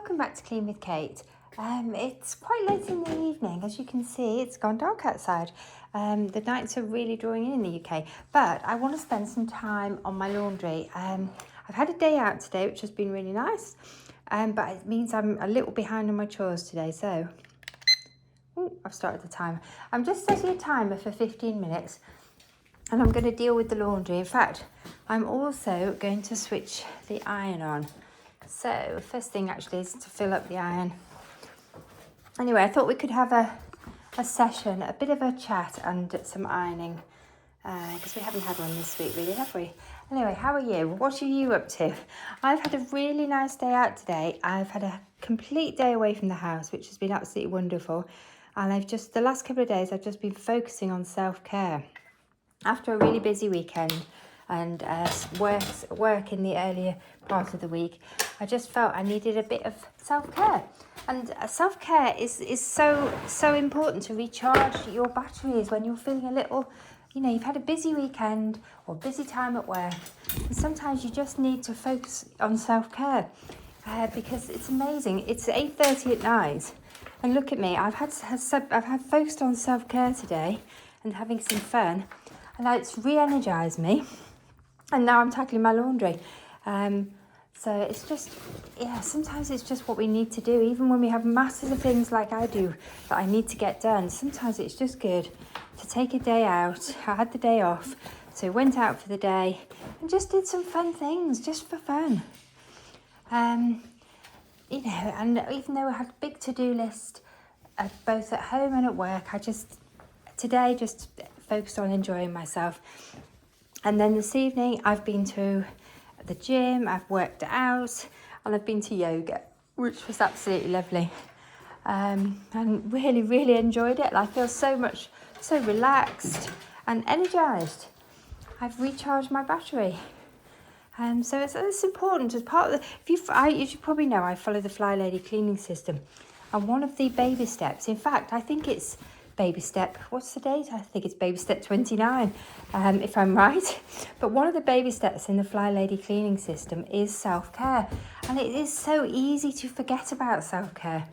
welcome back to Clean with Kate. It's quite late in the evening. As you can see, it's gone dark outside. The nights are really drawing in the UK, but I want to spend some time on my laundry. I've had a day out today, which has been really nice, but it means I'm a little behind on my chores today, so I've started the timer. I'm just setting a timer for 15 minutes, and I'm going to deal with the laundry. In fact, I'm also going to switch the iron on. So first thing actually is to fill up the iron. Anyway, I thought we could have a session, a bit of a chat and some ironing, because we haven't had one this week really, have we? Anyway, how are you? What are you up to? I've had a really nice day out today. I've had a complete day away from the house, which has been absolutely wonderful. And the last couple of days, I've just been focusing on self-care. After a really busy weekend and work in the earlier part of the week, I just felt I needed a bit of self-care. And self-care is so important to recharge your batteries when you're feeling a little, you've had a busy weekend or busy time at work. And sometimes you just need to focus on self-care because it's amazing. It's 8:30 at night and look at me. I've had focused on self-care today and having some fun, and it's re-energized me. And now I'm tackling my laundry. So it's just, sometimes it's just what we need to do. Even when we have masses of things like I do that I need to get done, sometimes it's just good to take a day out. I had the day off, so went out for the day and just did some fun things just for fun. And even though I had a big to-do list, both at home and at work, today just focused on enjoying myself. And then this evening I've been to the gym, I've worked out, and I've been to yoga, which was absolutely lovely. And really, really enjoyed it. I feel so relaxed and energized. I've recharged my battery. So it's important as part of you should probably know I follow the Fly Lady cleaning system. And one of the baby steps, in fact, I think it's baby step, what's the date? I think it's baby step 29, if I'm right. But one of the baby steps in the Fly Lady cleaning system is self-care. And it is so easy to forget about self-care.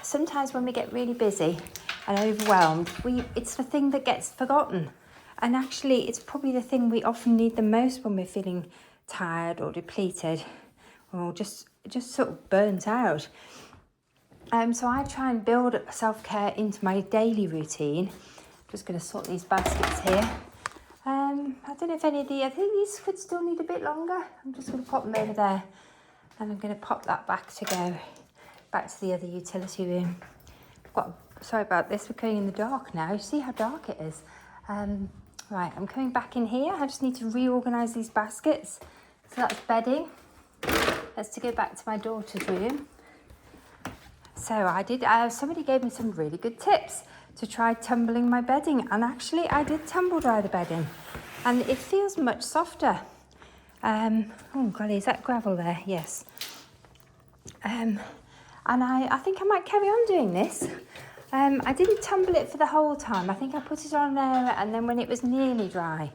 Sometimes when we get really busy and overwhelmed, it's the thing that gets forgotten. And actually, it's probably the thing we often need the most when we're feeling tired or depleted or just sort of burnt out. So I try and build self-care into my daily routine. I'm just going to sort these baskets here. I don't know if I think these could still need a bit longer. I'm just going to pop them over there. And I'm going to pop that back to the other utility room. Sorry about this, we're going in the dark now. You see how dark it is. Right, I'm coming back in here. I just need to reorganise these baskets. So that's bedding. Let's go back to my daughter's room. So somebody gave me some really good tips to try tumbling my bedding, and actually I did tumble dry the bedding and it feels much softer. Oh golly, is that gravel there? Yes. And I think I might carry on doing this. I didn't tumble it for the whole time. I think I put it on there and then when it was nearly dry,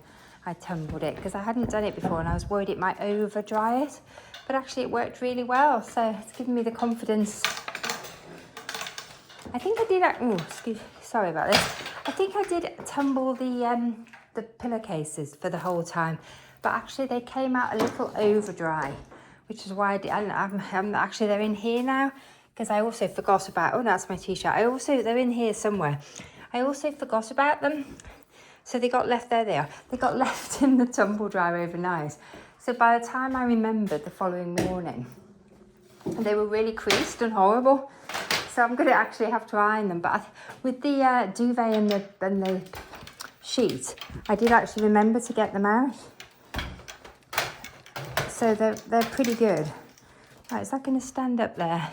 I tumbled it because I hadn't done it before and I was worried it might over dry it, but actually it worked really well. So it's given me the confidence. I think I did, sorry about this. I think I did tumble the pillowcases for the whole time, but actually they came out a little over dry, which is why I did, and actually they're in here now, because I also forgot about, that's my t-shirt. They're in here somewhere. I also forgot about them. So they got left, there they are. They got left in the tumble dryer overnight. So by the time I remembered the following morning, they were really creased and horrible. So I'm going to actually have to iron them. But with the duvet and the sheet, I did actually remember to get them out. So they're pretty good. Right, is that going to stand up there?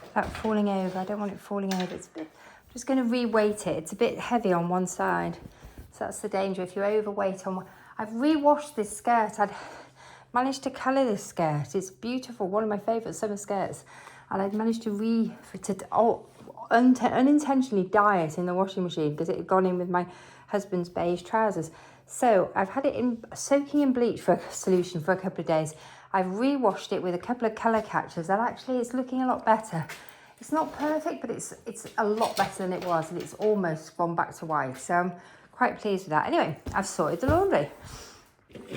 Without falling over. I don't want it falling over. I'm just going to re-weight it. It's a bit heavy on one side. So that's the danger if you overweight on one. I've re-washed this skirt. I'd managed to colour this skirt. It's beautiful. One of my favourite summer skirts. And I'd managed to unintentionally dye it in the washing machine because it had gone in with my husband's beige trousers. So I've had it soaking in bleach solution for a couple of days. I've re-washed it with a couple of colour catchers, and actually it's looking a lot better. It's not perfect, but it's a lot better than it was, and it's almost gone back to white. So I'm quite pleased with that. Anyway, I've sorted the laundry.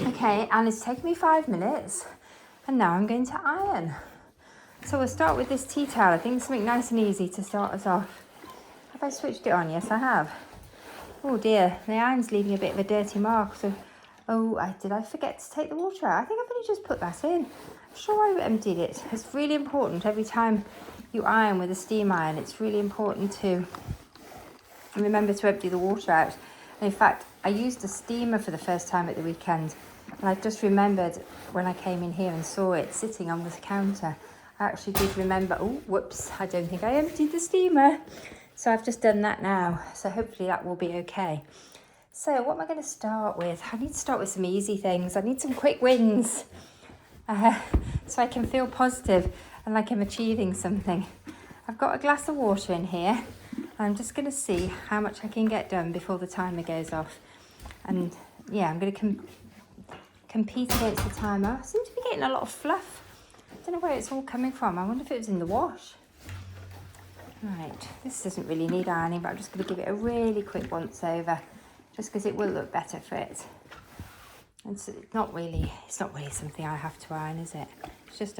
Okay, and it's taken me 5 minutes, and now I'm going to iron. So we'll start with this tea towel. I think something nice and easy to start us off. Have I switched it on? Yes, I have. Oh dear, the iron's leaving a bit of a dirty mark. So, did I forget to take the water out? I think I've only just put that in. I'm sure I emptied it. It's really important every time you iron with a steam iron. It's really important to remember to empty the water out. And in fact, I used a steamer for the first time at the weekend, and I just remembered when I came in here and saw it sitting on the counter, I actually did remember, oh, whoops, I don't think I emptied the steamer. So I've just done that now. So hopefully that will be okay. So what am I going to start with? I need to start with some easy things. I need some quick wins so I can feel positive and like I'm achieving something. I've got a glass of water in here. I'm just going to see how much I can get done before the timer goes off. And yeah, I'm going to compete against the timer. I seem to be getting a lot of fluff. I don't know where it's all coming from. I wonder if it was in the wash. Right, this doesn't really need ironing, but I'm just going to give it a really quick once over, just because it will look better for it. And so it's not really something I have to iron, is it? It's just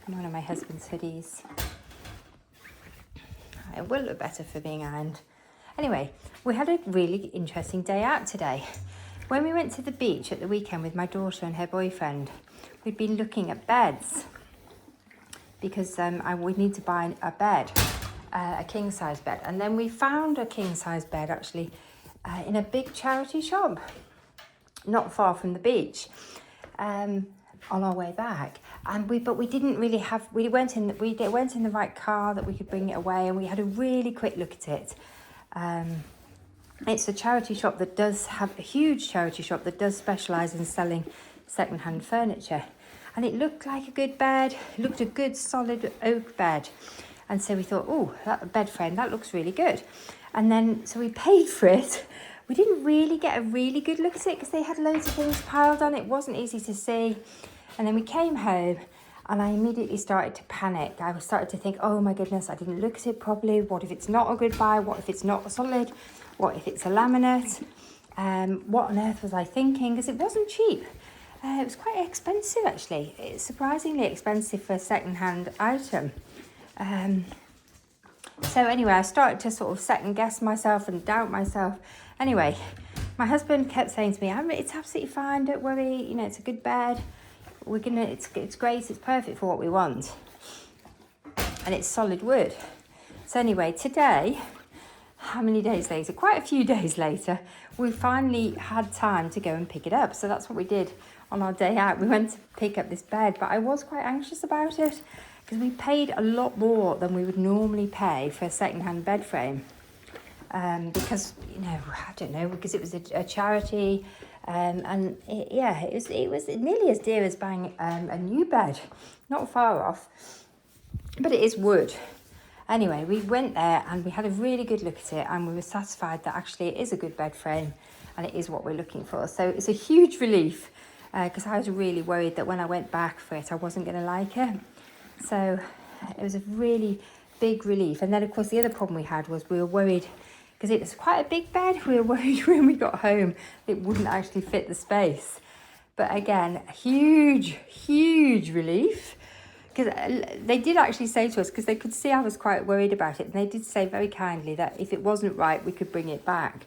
one of my husband's hoodies. It will look better for being ironed. Anyway, we had a really interesting day out today. When we went to the beach at the weekend with my daughter and her boyfriend, we'd been looking at beds because we need to buy a bed, a king-size bed. And then we found a king-size bed actually in a big charity shop, not far from the beach, on our way back. But we didn't really have, we weren't in the right car that we could bring it away, and we had a really quick look at it. It's a charity shop that does have a huge charity shop that does specialise in selling second-hand furniture. And it looked like a good bed, it looked a good solid oak bed. And so we thought, oh, that bed frame, that looks really good. And then, so we paid for it. We didn't really get a really good look at it because they had loads of things piled on. It wasn't easy to see. And then we came home and I immediately started to panic. I started to think, oh my goodness, I didn't look at it properly. What if it's not a good buy? What if it's not solid? What if it's a laminate? What on earth was I thinking? Because it wasn't cheap. It was quite expensive actually. It's surprisingly expensive for a second-hand item. So anyway, I started to sort of second guess myself and doubt myself. Anyway, my husband kept saying to me, it's absolutely fine, don't worry, you know, it's a good bed. It's great, it's perfect for what we want. And it's solid wood. So anyway, today, how many days later? Quite a few days later, we finally had time to go and pick it up. So that's what we did on our day out. We went to pick up this bed, but I was quite anxious about it because we paid a lot more than we would normally pay for a second-hand bed frame. Because, you know, I don't know, because it was a charity, and it was nearly as dear as buying a new bed, not far off, but it is wood. Anyway, we went there and we had a really good look at it, and we were satisfied that actually it is a good bed frame and it is what we're looking for. So it's a huge relief, because I was really worried that when I went back for it, I wasn't going to like it. So it was a really big relief. And then, of course, the other problem we had was we were worried, because it was quite a big bed, we were worried when we got home it wouldn't actually fit the space. But again, huge relief. Because they did actually say to us, because they could see I was quite worried about it, and they did say very kindly that if it wasn't right, we could bring it back,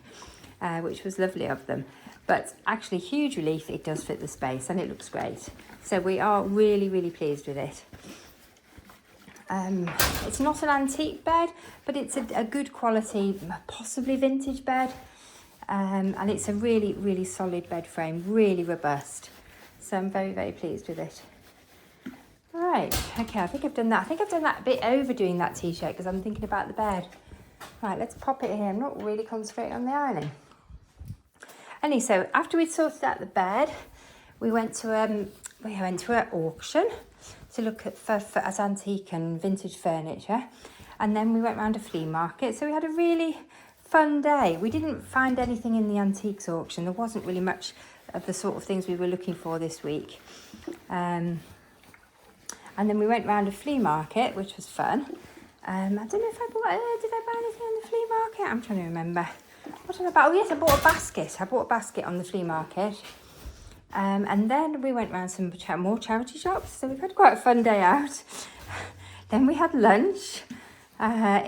which was lovely of them. But actually, huge relief, it does fit the space, and it looks great. So we are really pleased with it. It's not an antique bed, but it's a good quality, possibly vintage bed. And it's a really solid bed frame, really robust. So I'm very pleased with it. Right, okay, I think I've done that. I think I've done that a bit overdoing that t-shirt because I'm thinking about the bed. Right, let's pop it here. I'm not really concentrating on the ironing. Anyway, so after we'd sorted out the bed, we went to an auction to look at antique and vintage furniture, and then we went round a flea market. So we had a really fun day. We didn't find anything in the antiques auction. There wasn't really much of the sort of things we were looking for this week. And then we went round a flea market, which was fun. I don't know if I bought, did I buy anything on the flea market? I'm trying to remember. What did I buy? Oh yes, I bought a basket. I bought a basket on the flea market. And then we went round some more charity shops. So we've had quite a fun day out. Then we had lunch. I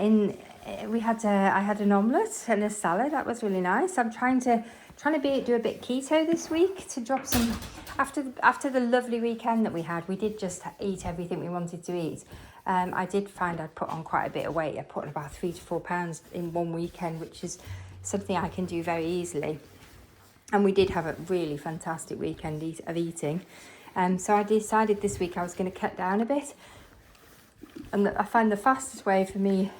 had an omelette and a salad. That was really nice. I'm trying to do a bit keto this week to drop some. After the lovely weekend that we had, we did just eat everything we wanted to eat. I did find I'd put on quite a bit of weight. I put on about 3 to 4 pounds in one weekend, which is something I can do very easily. And we did have a really fantastic weekend of eating. So I decided this week I was going to cut down a bit. And I find the fastest way for me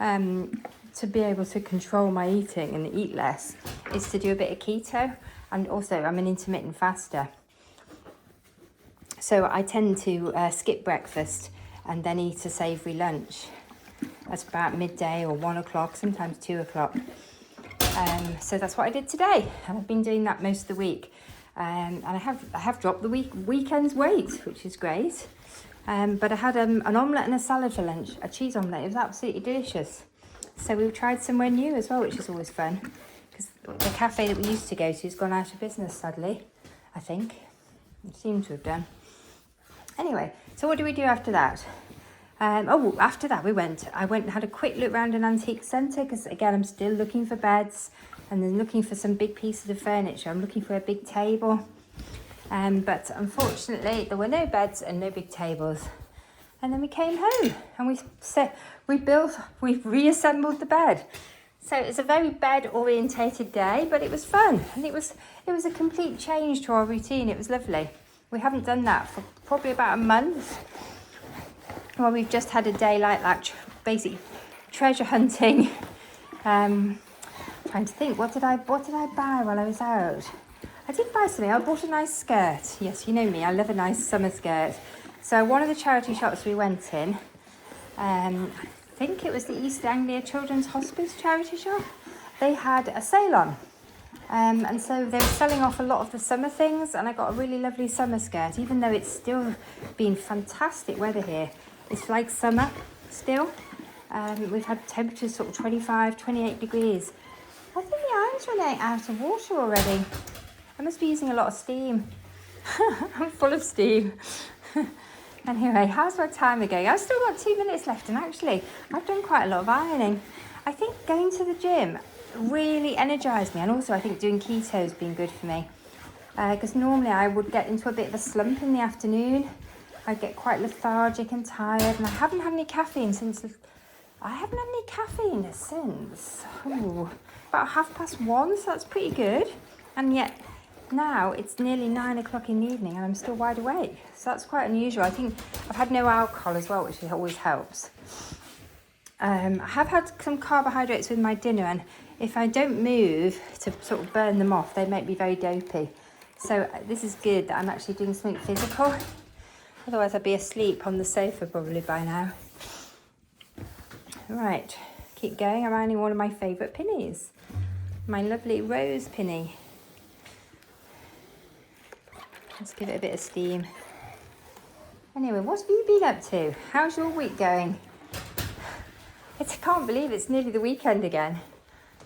to be able to control my eating and eat less is to do a bit of keto. And also I'm an intermittent faster. So I tend to skip breakfast and then eat a savoury lunch. That's about midday or 1 o'clock, sometimes 2 o'clock. So that's what I did today. And I've been doing that most of the week. And I have dropped the weekend's weight, which is great. But I had an omelette and a salad for lunch, a cheese omelette. It was absolutely delicious. So we tried somewhere new as well, which is always fun. Because the cafe that we used to go to has gone out of business, sadly, I think. It seems to have done. Anyway, so what do we do after that? After that I went and had a quick look around an antique centre because again I'm still looking for beds and then looking for some big pieces of furniture. I'm looking for a big table, but unfortunately there were no beds and no big tables. And then we came home and we reassembled the bed. So it's a very bed orientated day, but it was fun and it was a complete change to our routine. It was lovely. We haven't done that for probably about a month. Well, we've just had a day like that, basically treasure hunting. Trying to think, what did I buy while I was out? I did buy something. I bought a nice skirt. Yes, you know me, I love a nice summer skirt. So one of the charity shops we went in, I think it was the East Anglia Children's Hospice charity shop. They had a sale on. And so they were selling off a lot of the summer things, and I got a really lovely summer skirt, even though it's still been fantastic weather here. It's like summer still. We've had temperatures sort of 25, 28 degrees. I think the iron's running out of water already. I must be using a lot of steam. I'm full of steam. Anyway, how's my timer going? I've still got 2 minutes left, and actually I've done quite a lot of ironing. I think going to the gym really energised me, and also I think doing keto has been good for me. Because normally I would get into a bit of a slump in the afternoon. I'd get quite lethargic and tired, and I haven't had any caffeine since about 1:30, so that's pretty good. And yet now it's nearly 9 o'clock in the evening and I'm still wide awake. So that's quite unusual. I think I've had no alcohol as well, which always helps. I have had some carbohydrates with my dinner, and if I don't move to sort of burn them off, they make me very dopey. So this is good that I'm actually doing something physical. Otherwise I'd be asleep on the sofa probably by now. Right, keep going. I'm ironing one of my favourite pinnies. My lovely rose pinny. Let's give it a bit of steam. Anyway, what have you been up to? How's your week going? I can't believe it's nearly the weekend again.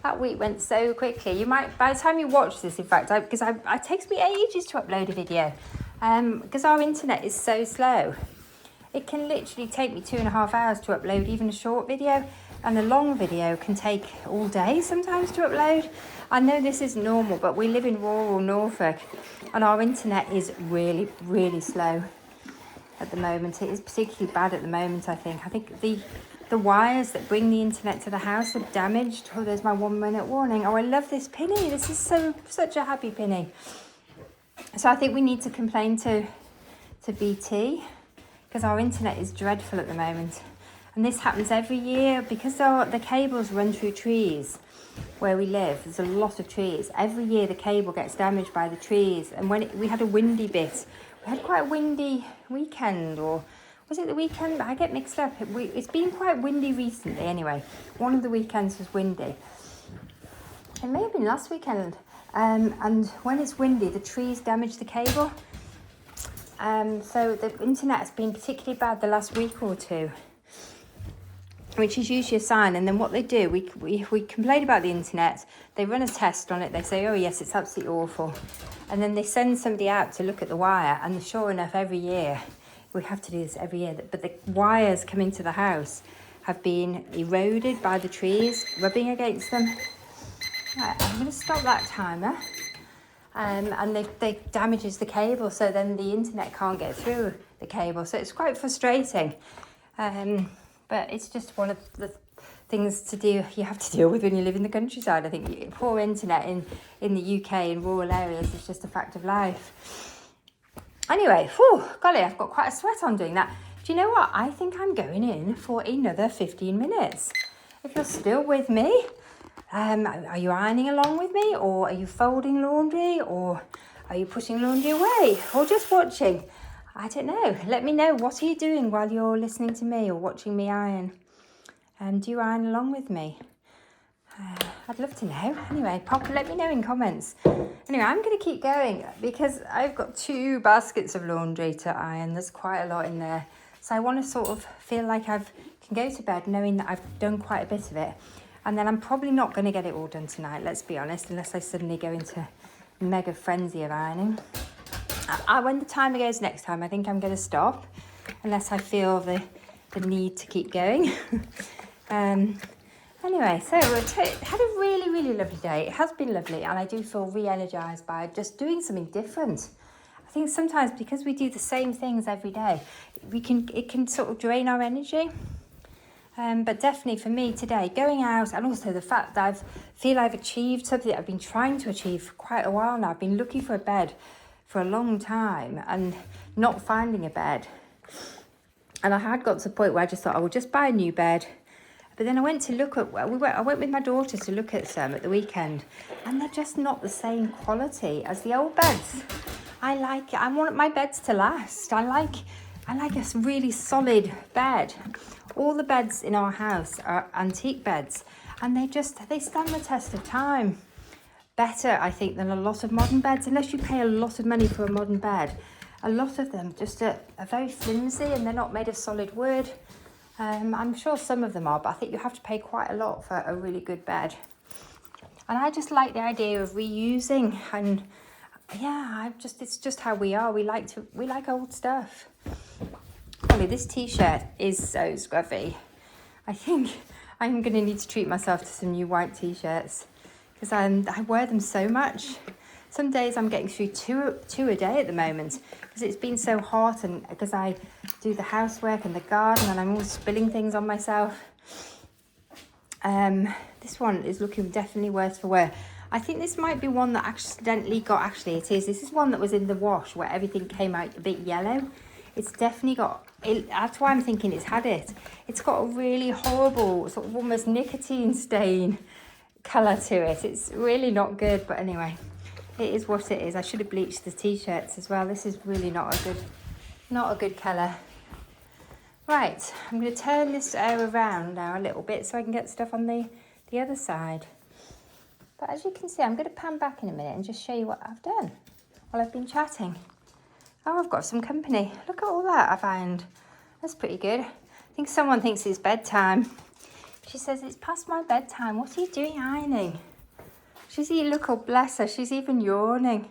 That week went so quickly. You might, by the time you watch this, in fact, because it takes me ages to upload a video. Because our internet is so slow. It can literally take me 2.5 hours to upload even a short video, and a long video can take all day sometimes to upload. I know this is normal, but we live in rural Norfolk and our internet is really, really slow at the moment. It is particularly bad at the moment, I think. I think the wires that bring the internet to the house are damaged. Oh, there's my 1 minute warning. Oh, I love this pinny. This is such a happy pinny. So I think we need to complain to BT because our internet is dreadful at the moment. And this happens every year because the cables run through trees where we live. There's a lot of trees. Every year the cable gets damaged by the trees. And when we had a windy bit, we had quite a windy weekend, or was it the weekend? I get mixed up. It's been quite windy recently anyway. One of the weekends was windy. It may have been last weekend. And when it's windy, the trees damage the cable. So the internet has been particularly bad the last week or two, which is usually a sign. And then what they do, we complain about the internet, they run a test on it, they say, oh yes, it's absolutely awful. And then they send somebody out to look at the wire, and sure enough, every year, we have to do this every year, but the wires coming to the house have been eroded by the trees, rubbing against them. Right, I'm going to stop that timer. And they damages the cable, so then the internet can't get through the cable. So it's quite frustrating. But it's just one of the things you have to deal with when you live in the countryside. I think poor internet in the UK in rural areas is just a fact of life. Anyway, golly, I've got quite a sweat on doing that. Do you know what? I think I'm going in for another 15 minutes. If you're still with me, are you ironing along with me, or are you folding laundry, or are you putting laundry away, or just watching? I don't know. Let me know. What are you doing while you're listening to me or watching me iron? Do you iron along with me? I'd love to know. Anyway, let me know in comments. Anyway, I'm going to keep going because I've got 2 baskets of laundry to iron. There's quite a lot in there. So I want to sort of feel like I can go to bed knowing that I've done quite a bit of it. And then I'm probably not going to get it all done tonight, let's be honest, unless I suddenly go into a mega frenzy of ironing. When the timer goes next time, I think I'm going to stop, unless I feel the need to keep going. Anyway, so had a really, really lovely day. It has been lovely, and I do feel re-energized by just doing something different. I think sometimes because we do the same things every day, it can sort of drain our energy. But definitely for me today, going out, and also the fact that I feel I've achieved something that I've been trying to achieve for quite a while now. I've been looking for a bed for a long time and not finding a bed. And I had got to the point where I just thought I would just buy a new bed. But then I went to look at, I went with my daughter to look at some at the weekend, and they're just not the same quality as the old beds. I want my beds to last. I like a really solid bed. All the beds in our house are antique beds, and they stand the test of time. Better, I think, than a lot of modern beds, unless you pay a lot of money for a modern bed. A lot of them just are very flimsy, and they're not made of solid wood. I'm sure some of them are, but I think you have to pay quite a lot for a really good bed. And I just like the idea of reusing, and yeah, it's just how we are. We like old stuff. Probably this t-shirt is so scruffy. I think I'm going to need to treat myself to some new white t-shirts, because I wear them so much. Some days I'm getting through two a day at the moment, because it's been so hot, and because I do the housework and the garden, and I'm always spilling things on myself. This one is looking definitely worse for wear. I think this might be one that it is. This is one that was in the wash where everything came out a bit yellow. It's definitely got it. That's why I'm thinking it's had it. It's got a really horrible, sort of almost nicotine stain colour to it. It's really not good, but anyway, it is what it is. I should have bleached the t-shirts as well. This is really not a good colour. Right, I'm going to turn this around now a little bit so I can get stuff on the other side. But as you can see, I'm going to pan back in a minute and just show you what I've done while I've been chatting. Oh, I've got some company. Look at all that I found. That's pretty good. I think someone thinks it's bedtime. She says, it's past my bedtime. What are you doing ironing? Look, oh bless her, she's even yawning.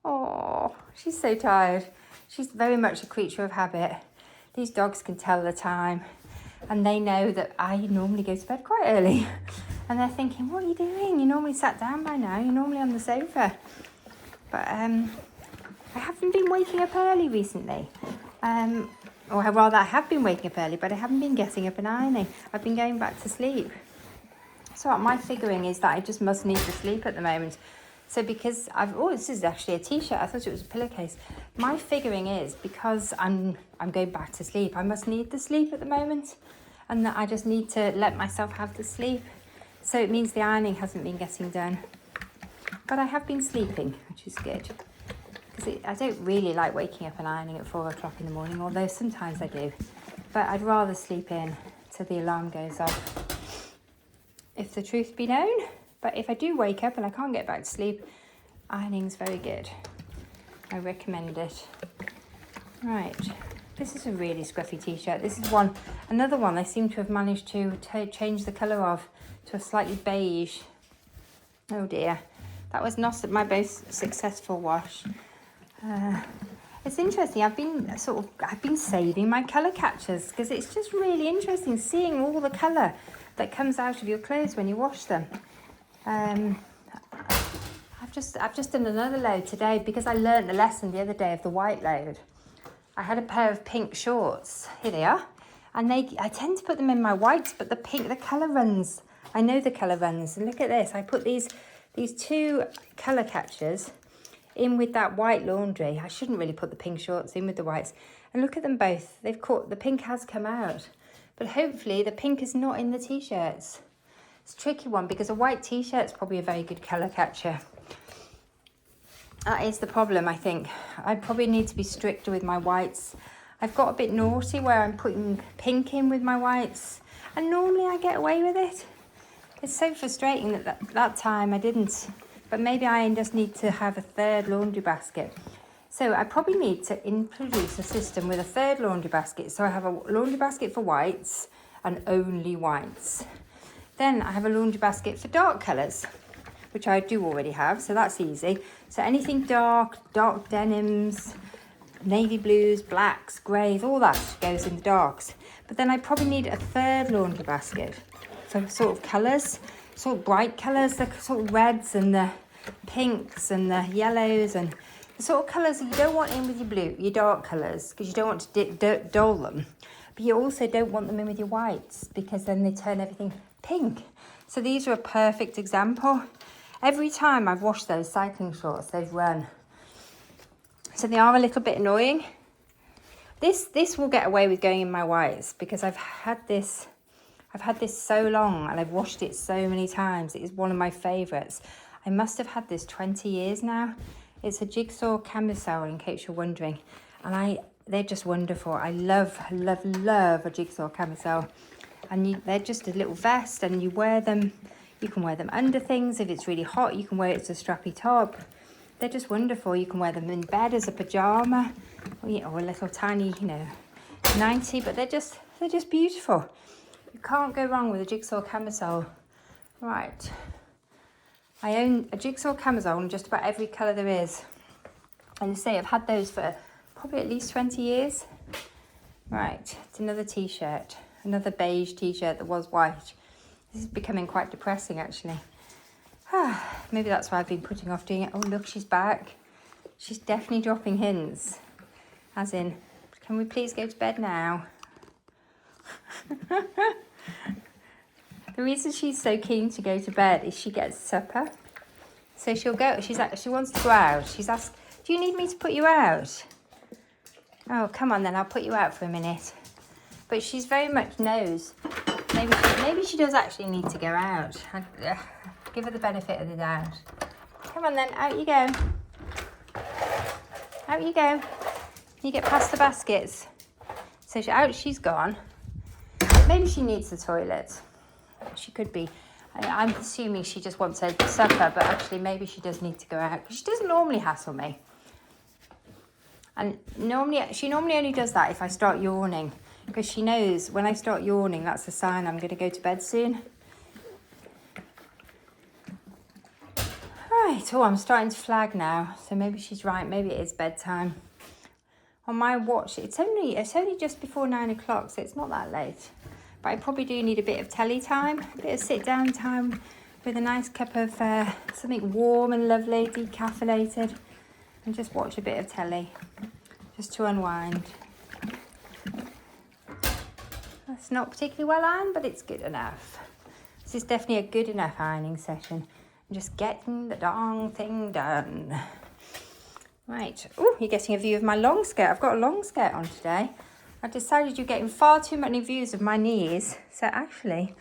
Oh, she's so tired. She's very much a creature of habit. These dogs can tell the time, and they know that I normally go to bed quite early. And they're thinking, what are you doing? You normally sat down by now. You're normally on the sofa. But I haven't been waking up early recently. Or rather, I have been waking up early, but I haven't been getting up and ironing. I've been going back to sleep. So my figuring is that I just must need to sleep at the moment. So because this is actually a t-shirt. I thought it was a pillowcase. My figuring is because I'm going back to sleep, I must need the sleep at the moment, and that I just need to let myself have the sleep. So it means the ironing hasn't been getting done. But I have been sleeping, which is good. Because I don't really like waking up and ironing at 4 o'clock in the morning, although sometimes I do. But I'd rather sleep in till the alarm goes off, if the truth be known. But if I do wake up and I can't get back to sleep, ironing's very good. I recommend it. Right, this is a really scruffy t-shirt. This is another one I seem to have managed to change the colour of to a slightly beige. Oh dear, that was not my most successful wash. It's interesting, I've been saving my colour catchers because it's just really interesting seeing all the colour that comes out of your clothes when you wash them. I've just done another load today because I learned the lesson the other day of the white load. I had a pair of pink shorts, here they are, and I tend to put them in my whites, but the colour runs. I know the colour runs, and look at this. I put these two colour catchers in with that white laundry. I shouldn't really put the pink shorts in with the whites. And look at them both. The pink has come out, but hopefully the pink is not in the t-shirts. It's a tricky one because a white t-shirt's probably a very good colour catcher. That is the problem, I think. I probably need to be stricter with my whites. I've got a bit naughty where I'm putting pink in with my whites, and normally I get away with it. It's so frustrating that time I didn't, but maybe I just need to have a third laundry basket. So I probably need to introduce a system with a third laundry basket. So I have a laundry basket for whites and only whites. Then I have a laundry basket for dark colours, which I do already have, so that's easy. So anything dark denims, navy blues, blacks, greys, all that goes in the darks. But then I probably need a third laundry basket for sort of colours, sort of bright colours, the sort of reds and the pinks and the yellows and the sort of colours that you don't want in with your dark colours because you don't want to dull them. But you also don't want them in with your whites because then they turn everything pink. So these are a perfect example. Every time I've washed those cycling shorts, they've run. So they are a little bit annoying. This will get away with going in my whites because I've had this so long and I've washed it so many times. It is one of my favourites. I must have had this 20 years now. It's a jigsaw camisole, in case you're wondering. And they're just wonderful. I love a jigsaw camisole. And they're just a little vest and you wear them. You can wear them under things. If it's really hot, you can wear it as a strappy top. They're just wonderful. You can wear them in bed as a pyjama or a little tiny, nightie, but they're just beautiful. You can't go wrong with a jigsaw camisole. Right. I own a jigsaw camisole in just about every colour there is. And I've had those for probably at least 20 years. Right, it's another t-shirt, another beige t-shirt that was white. This is becoming quite depressing, actually. Maybe that's why I've been putting off doing it. Oh, look, she's back. She's definitely dropping hints. As in, can we please go to bed now? The reason she's so keen to go to bed is she gets supper. So she'll go, she wants to go out. She's asked, do you need me to put you out? Oh, come on then, I'll put you out for a minute. But she's very much knows. Maybe she does actually need to go out. Give her the benefit of the doubt. Come on then, out you go. Out you go. You get past the baskets. So she's gone. Maybe she needs the toilet. She could be. I'm assuming she just wants her supper, but actually maybe she does need to go out because she doesn't normally hassle me. And she normally only does that if I start yawning because she knows when I start yawning, that's a sign I'm going to go to bed soon. Right, oh, I'm starting to flag now, so maybe she's right. Maybe it is bedtime. On my watch, it's only just before 9 o'clock, so it's not that late. But I probably do need a bit of telly time, a bit of sit-down time with a nice cup of something warm and lovely, decaffeinated, and just watch a bit of telly, just to unwind. That's not particularly well ironed, but it's good enough. This is definitely a good enough ironing session. I'm just getting the darn thing done. Right, oh, you're getting a view of my long skirt. I've got a long skirt on today. I decided you're getting far too many views of my knees. So actually,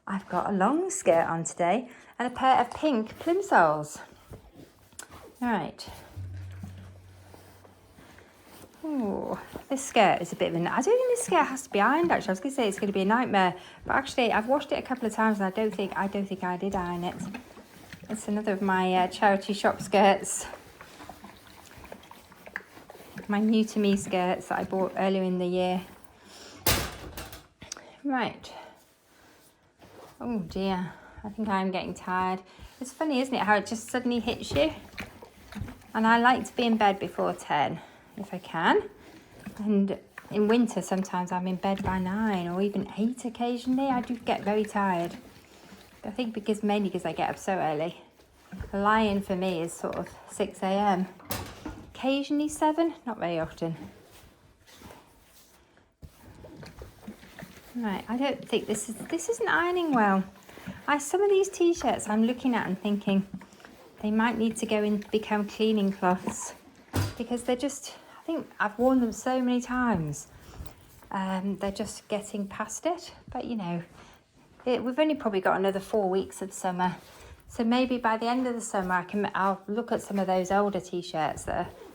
I've got a long skirt on today and a pair of pink plimsolls. All right. Oh, this skirt is a bit of a... I don't think this skirt has to be ironed, actually. I was going to say it's going to be a nightmare. But actually, I've washed it a couple of times and I don't think I did iron it. It's another of my charity shop skirts. my new to me skirts that I bought earlier in the year. Right. Oh dear, I think I'm getting tired. It's funny, isn't it, how it just suddenly hits you? And I like to be in bed before 10 if I can. And in winter, sometimes I'm in bed by 9 or even 8 occasionally. I do get very tired. I think mainly because I get up so early. The lie-in for me is sort of 6 a.m. Occasionally 7, not very often. Right, I don't think this isn't ironing well. Some of these t-shirts I'm looking at and thinking they might need to go and become cleaning cloths, because they're just, I think I've worn them so many times. They're just getting past it, but you know, we've only probably got another 4 weeks of summer. So maybe by the end of the summer, I'll look at some of those older t-shirts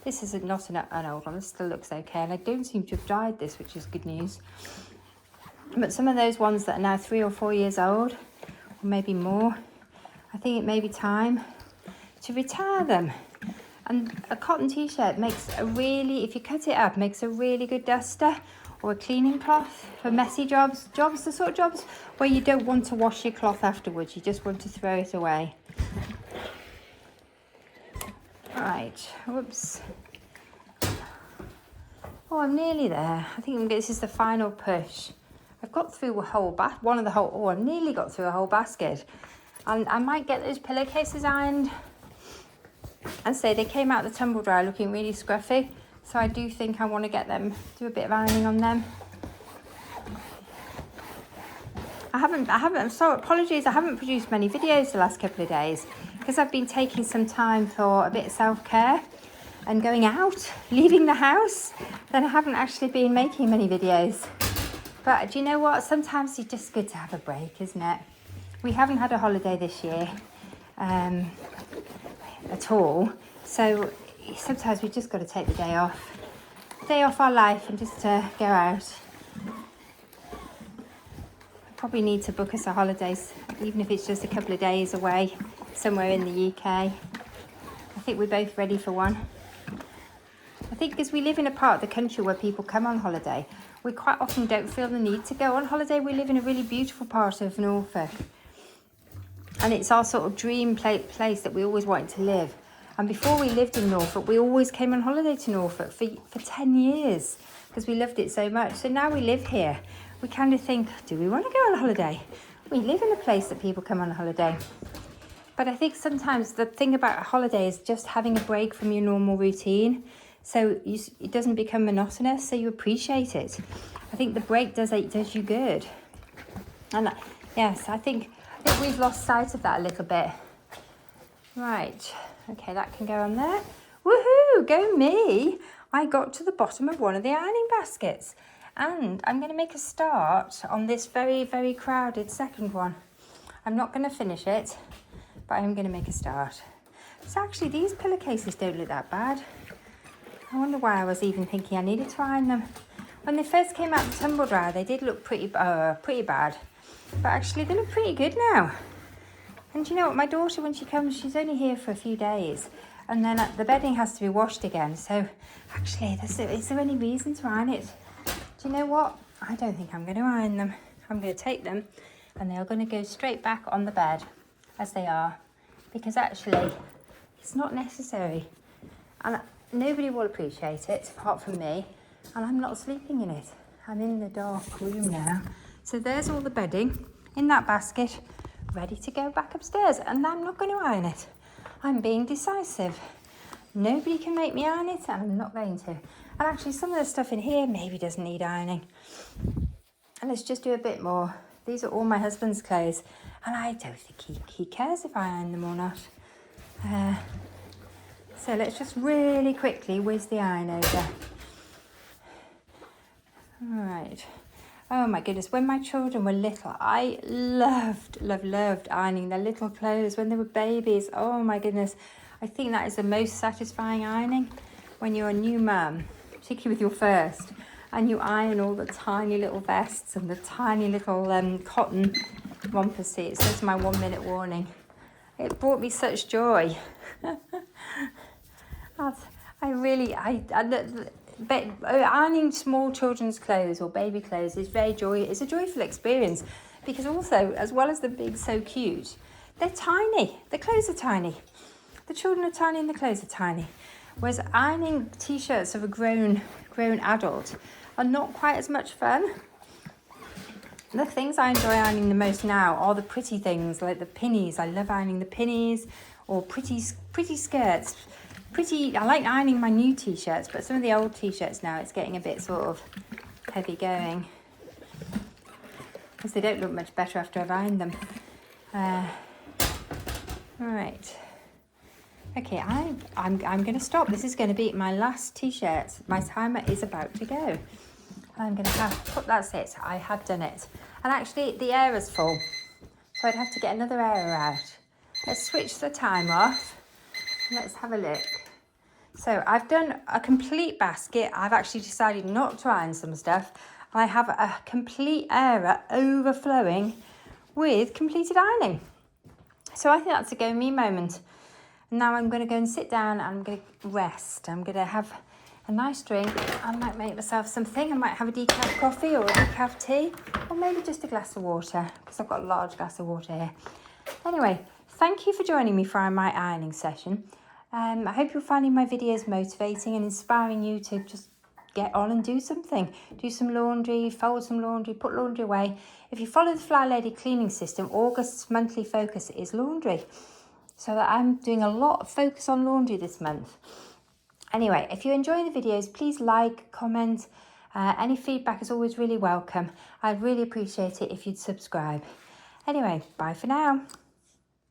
this is not an old one, this still looks okay. And I don't seem to have dyed this, which is good news. But some of those ones that are now 3 or 4 years old, or maybe more, I think it may be time to retire them. And a cotton t-shirt if you cut it up, makes a really good duster or a cleaning cloth for messy jobs, the sort of jobs where you don't want to wash your cloth afterwards, you just want to throw it away. Right, whoops. Oh, I'm nearly there. I think this is the final push. I've got through I've nearly got through a whole basket. And I might get those pillowcases ironed. And so they came out of the tumble dryer looking really scruffy. So I do think I want to do a bit of ironing on them. I'm sorry, apologies, I haven't produced many videos the last couple of days because I've been taking some time for a bit of self-care and going out, leaving the house. Then I haven't actually been making many videos. But do you know what? Sometimes it's just good to have a break, isn't it? We haven't had a holiday this year at all. So sometimes we've just got to take the day off our life and just go out. Probably need to book us a holidays, even if it's just a couple of days away, somewhere in the UK. I think we're both ready for one. I think because we live in a part of the country where people come on holiday, we quite often don't feel the need to go on holiday. We live in a really beautiful part of Norfolk. And it's our sort of dream place that we always wanted to live. And before we lived in Norfolk, we always came on holiday to Norfolk for 10 years because we loved it so much. So now we live here. We kind of think, do we want to go on holiday? We live in a place that people come on holiday. But I think sometimes the thing about a holiday is just having a break from your normal routine. So it doesn't become monotonous, so you appreciate it. I think the break does you good. And yes, I think we've lost sight of that a little bit. Right, okay, that can go on there. Woohoo, go me! I got to the bottom of one of the ironing baskets. And I'm going to make a start on this very, very crowded second one. I'm not going to finish it, but I'm going to make a start. So actually, these pillowcases don't look that bad. I wonder why I was even thinking I needed to iron them. When they first came out of the tumble dryer, they did look pretty bad. But actually, they look pretty good now. And you know what? My daughter, when she comes, she's only here for a few days. And then the bedding has to be washed again. So actually, is there any reason to iron it? Do you know what? I don't think I'm going to iron them. I'm going to take them and they're going to go straight back on the bed as they are. Because actually, it's not necessary. And nobody will appreciate it apart from me. And I'm not sleeping in it. I'm in the dark room now. So there's all the bedding in that basket, ready to go back upstairs. And I'm not going to iron it. I'm being decisive. Nobody can make me iron it, and I'm not going to. And actually, some of the stuff in here maybe doesn't need ironing. And let's just do a bit more. These are all my husband's clothes, and I don't think he cares if I iron them or not. So let's just really quickly whiz the iron over. All right. Oh my goodness, when my children were little, I loved ironing their little clothes when they were babies. Oh my goodness. I think that is the most satisfying ironing when you're a new mum, particularly with your first, and you iron all the tiny little vests and the tiny little cotton romper seats. That's my 1 minute warning. It brought me such joy. ironing small children's clothes or baby clothes is it's a joyful experience, because also, as well as them being so cute, they're tiny. The clothes are tiny. The children are tiny and the clothes are tiny. Whereas ironing t-shirts of a grown adult are not quite as much fun. The things I enjoy ironing the most now are the pretty things, like the pinnies. I love ironing the pinnies, or pretty skirts. I like ironing my new t-shirts, but some of the old t-shirts now, it's getting a bit sort of heavy going, because they don't look much better after I've ironed them. Right. Okay, I'm going to stop. This is going to be my last t-shirt. My timer is about to go. I'm going to that's it. I have done it. And actually, the air is full, so I'd have to get another air out. Let's switch the time off. Let's have a look. So I've done a complete basket. I've actually decided not to iron some stuff. I have a complete area overflowing with completed ironing. So I think that's a go me moment. Now I'm going to go and sit down and I'm going to rest. I'm going to have a nice drink. I might make myself something. I might have a decaf coffee or a decaf tea, or maybe just a glass of water, because I've got a large glass of water here. Anyway, thank you for joining me for my ironing session. I hope you're finding my videos motivating and inspiring you to just get on and do something. Do some laundry, fold some laundry, put laundry away. If you follow the Fly Lady cleaning system, August's monthly focus is laundry. So that I'm doing a lot of focus on laundry this month. Anyway, if you enjoy the videos, please like, comment. Any feedback is always really welcome. I'd really appreciate it if you'd subscribe. Anyway, bye for now.